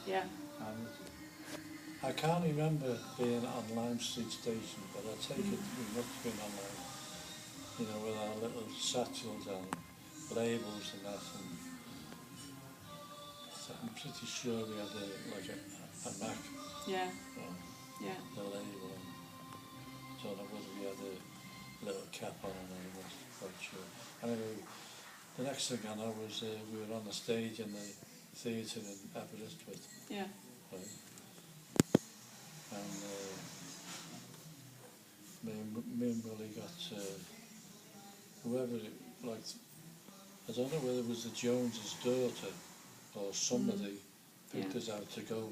Yeah. And I can't remember being on Lime Street Station, but I take it we must have been on Lime, you know, with our little satchels and labels and that. And so I'm pretty sure we had a Mac. Yeah. Yeah. The label. And don't know whether we had a little cap on it, I'm not quite sure. Anyway, the next thing I know was we were on the stage in the theatre in Aberystwyth. Yeah. Right? And me and Willie got whoever it, like, I don't know whether it was the Joneses' daughter or somebody picked us out to go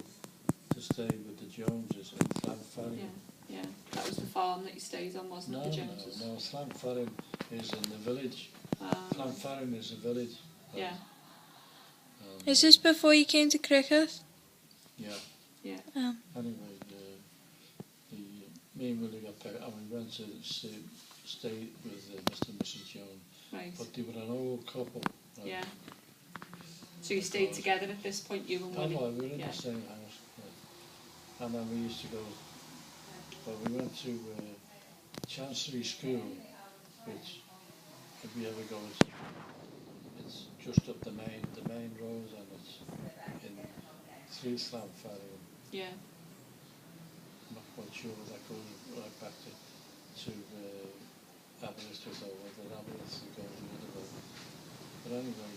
to stay with the Joneses in Llanffarin. Yeah, yeah. That was the farm that you stayed on, wasn't it, the Joneses? No, Llanffarin is in the village. Llanffarin is a village. Yeah. Is this before you came to Criccieth? Yeah. Yeah. Anyway, me and Willie got back and we went to stay with Mr. and Mrs. Jones. Right. But they were an old couple. Right? Yeah. So you stayed together at this point, you and Willie? Oh, we were in the same house. Yeah. And then we used to go, well, we went to Chancery School, which, if you ever go, it's just up the main road, and it's in through Llanffarin. Yeah. I'm not quite sure whether that goes right back to Aberystwyth or whether Aberystwyth goes the other way. But anyway,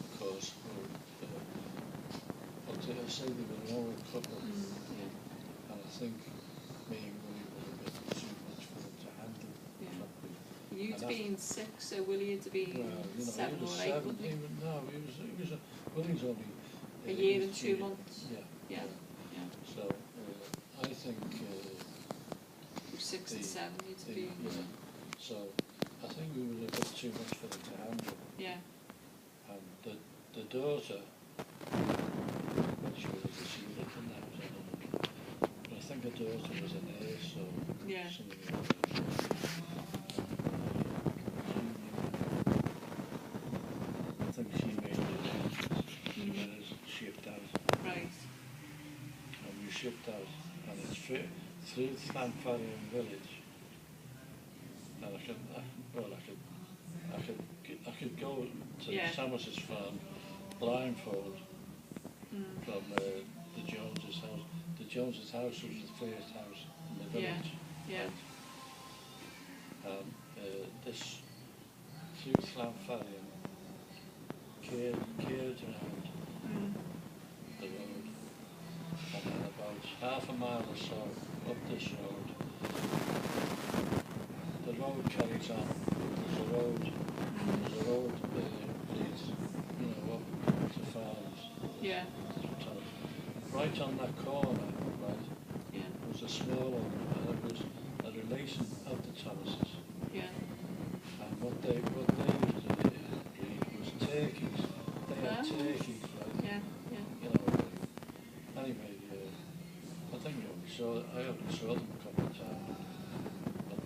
of course, I say they were an old couple, and I think me and Willie were a bit too much for them to handle. Yeah. You'd been 6, so Willie had been 7 or 8, wouldn't he? Willie's only a year and 2 months. Yeah. So I think 6 and 7 you'd be. So I think we were a bit too much for them to handle. Yeah. And the daughter, I'm not sure whether she was in the house, I don't know. But I think the daughter was a nurse or something like that. I think she made us shipped out. Right. And we shipped out, and it's through Llanffarin village. And I could go to Thomas's farm blindfold from the Joneses' house. The Joneses' house was the first house in the village. Yeah. This through Llanffarin curved around the road, and then about half a mile or so up this road, the road carries on. There's a road leads, up to farms. Yeah. Right on that corner, was a small one, and it was a relation of the Thomases. Yeah. And what they used to breed was turkeys. They had turkeys, right? Yeah. Anyway, I think I only saw them a couple of times. But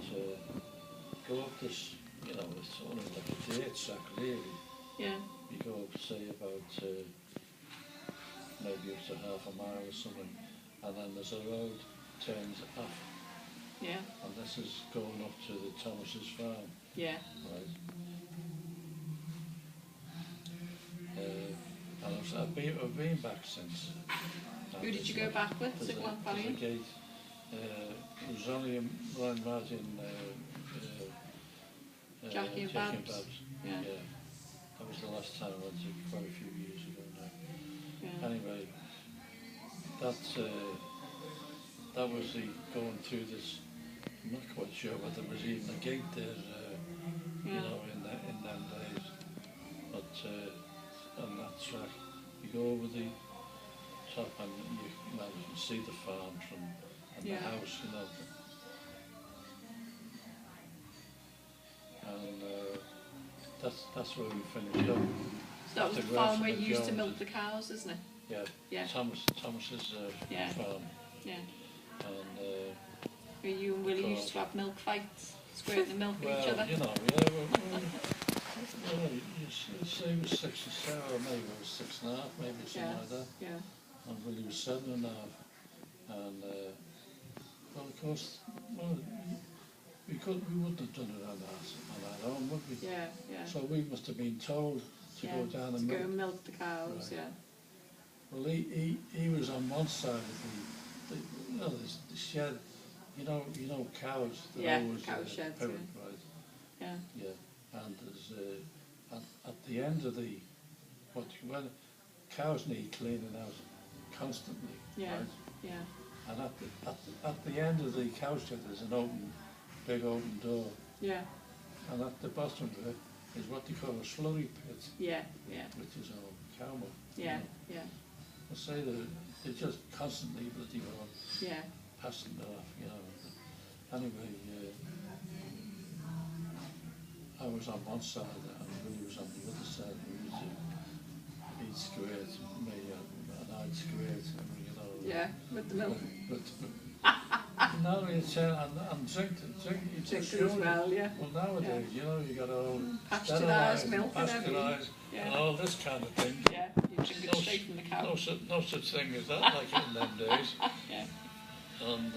go up this, it's only like a dirt track really. Yeah. You go up, say, about maybe up to half a mile or something, and then there's a road turns off. Yeah. And this is going up to the Thomas's farm. Yeah. Right. And I've been back since. Who did you go back with? There's a gate. It was only Ryan Martin, Jackie and Babs. Yeah. That was the last time I went to, quite a few years ago now. Yeah. Anyway, that was going through this. I'm not quite sure whether there was even a gate there, in them days. But on that track, you go over the top and you can see the farms and the house, And that's where we finished up. So that was the farm where you used to milk the cows, isn't it? Yeah. Thomas's farm. Yeah. And where you and Willie used to have milk fights, squirting the milk at each other. Well, you say he was 67, or maybe it was 6.5, maybe something like that. Yeah. And Willie was 7.5. And, well, of course, well, we wouldn't have done it on our own, would we? Yeah, yeah. So we must have been told to go down and go milk the cows, Right. yeah. Well, he was on one side of the shed. You know cows. Yeah, always, cow sheds, parent, yeah. right? Yeah. Yeah, and there's at the end of the when cows need cleaning out constantly, Yeah. right? Yeah. And at the end of the cow shed there's an big open door. Yeah. And at the bottom of it is what they call a slurry pit. Yeah. Yeah. Which is all cow milk. Yeah. Yeah. I say that they're just constantly bloody well Yeah. passing it off, Anyway, I was on one side and Willie was on the other side. He'd squared me and I'd squared him, Yeah, with the milk. No, it's and drink it just Drink as well, yeah. Well, nowadays, you got all Pasteurised milk and everything. pasteurised and all this kind of thing. Yeah, you drink it straight from the cow. No such thing as that like in them days. Yeah. And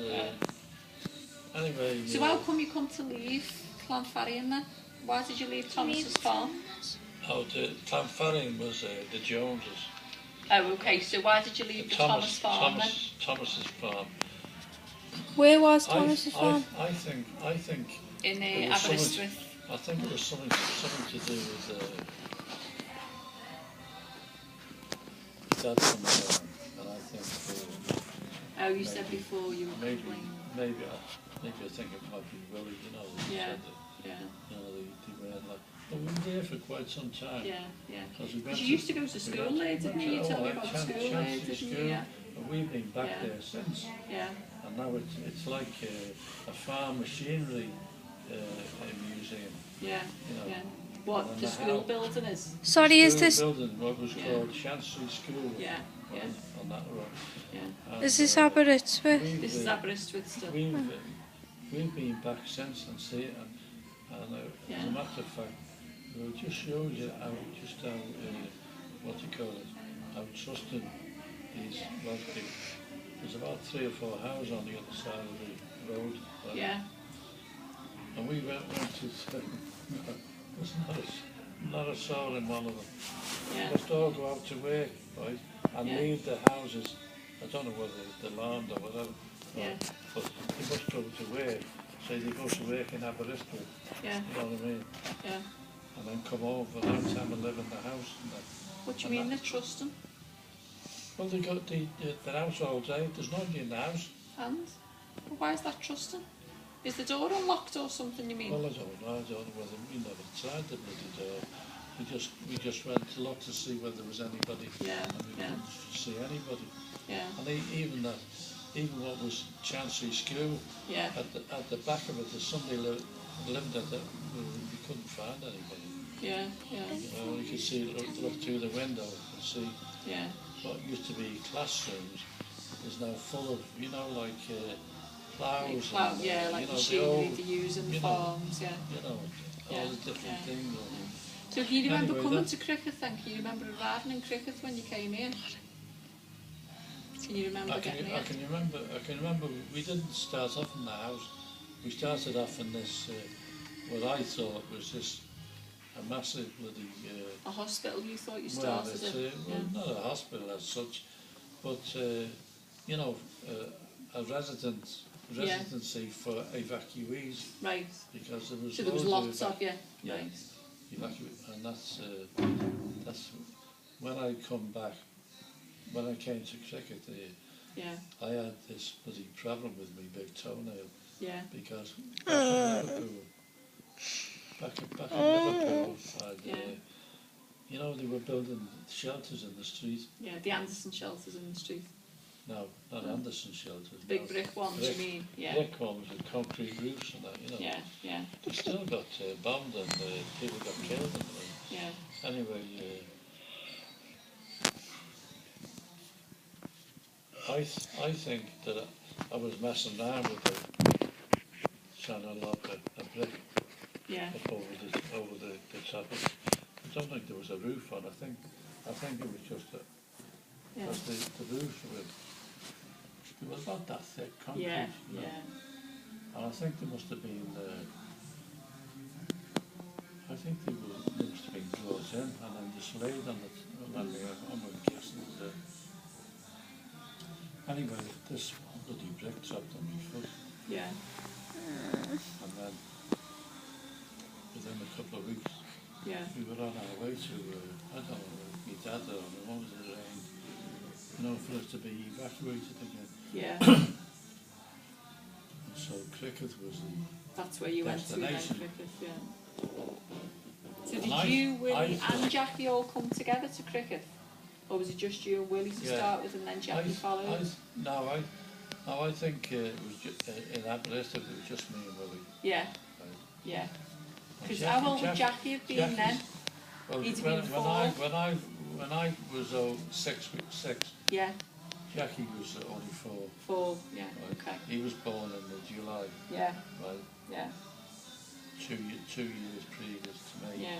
anyway. So how come you come to leave Clonfarrion then? Why did you leave Thomas's farm? Oh, the Clonfarrion was the Joneses. Oh, okay. So why did you leave the Thomas farm then? Thomas's farm. Where was Thomas's farm? I think. In Aberystwyth. I think it was something to do with Dad's on the farm, and I think. Oh, you said before you were maybe complaining. maybe I think it might be Willie. That Yeah. said that. Yeah. They weren't like. But we were there for quite some time. Yeah, yeah. Because you used to go to school there, didn't you? You told me about school there, didn't you? Yeah. And we've been back Yeah. there since. Yeah. And now it's like a farm machinery museum. Yeah. You know. Yeah. What the school building is? Sorry, is this building, what was called Chancery School. Yeah. Yeah. On that road. Yeah. And, is this Aberystwyth? This is Aberystwyth still. We've been back since and see it, and as a matter of fact, it just shows you how what you call it, how trusting these Welsh people. There's about 3 or 4 houses on the other side of the road. Right? Yeah. And we went to there's not a soul in one of them. Yeah. They must all go out to work, right, and leave the houses. I don't know whether they're land or whatever. Yeah. But they must go to work. Say they go to work in Aberystwyth. Yeah. You know what I mean? Yeah. And then come home for that time and live in the house. What do you mean they're trusting? Well, they got the house all day. There's nobody in the house. And? Well, why is that trusting? Is the door unlocked or something, you mean? Well, I don't know whether we never tried the bloody door. We just went to look to see whether there was anybody. Yeah. And we couldn't see anybody. Yeah. And even what was Chancery School, Yeah. at the back of it, there's somebody lived at it. We couldn't find anybody. Yeah. Yeah. You could see, look through the window and see Yeah. what used to be classrooms is now full of, like ploughs. And, yeah, like machinery to use in the farms, yeah. All the different things. So can you remember Anyway, coming to Criccieth then? Can you remember arriving in Criccieth when you came here? Can you remember getting here? I can remember we didn't start off in the house. We started off in this, what I thought was this, a massive bloody... a hospital you thought you started in? Well, not a hospital as such, but, a residency for evacuees. Right. Because there was so there was lots of you? Yeah. Right. And that's when I come back, when I came to Criccieth, I had this bloody problem with my big toenail. Yeah. Because back in Liverpool, they were building shelters in the street. Yeah, the Anderson shelters in the street. No, not Anderson shelters. The big brick ones, you mean? Yeah. Brick ones with concrete roofs and that, Yeah, yeah. They still got bombed and people got killed in them. Yeah. Anyway, I think that I was messing around with it, trying to lock a brick up over the top of it. don't think there was a roof on. I think it was just Yeah. because the roofs were, it was about that thick concrete. Yeah, You know? yeah. And I think there must have been, I think they must have been brought in and then displayed on the, I'm guessing. Anyway, this bloody brick dropped on my foot. Yeah. And then, within a couple of weeks, Yeah. we were on our way to, I don't know, my dad or my mum was arranged, you know, for us to be evacuated again. Yeah. And so Criccieth was the That's where you went to then, destination. Criccieth, yeah. So And did you, Willie and Jackie all come together to Criccieth? Or was it just you and Willie to Yeah. start with and then Jackie followed? I think it was in Aberystwyth, it was just me and Willie. Yeah, Right. yeah. And Because how old would Jackie have been then? Well, He'd have when, been when 4. I was 6 six, Yeah, Jackie was only 4. 4, yeah, Right. okay. He was born in the July, Yeah, right? yeah, 2 years previous to me. yeah.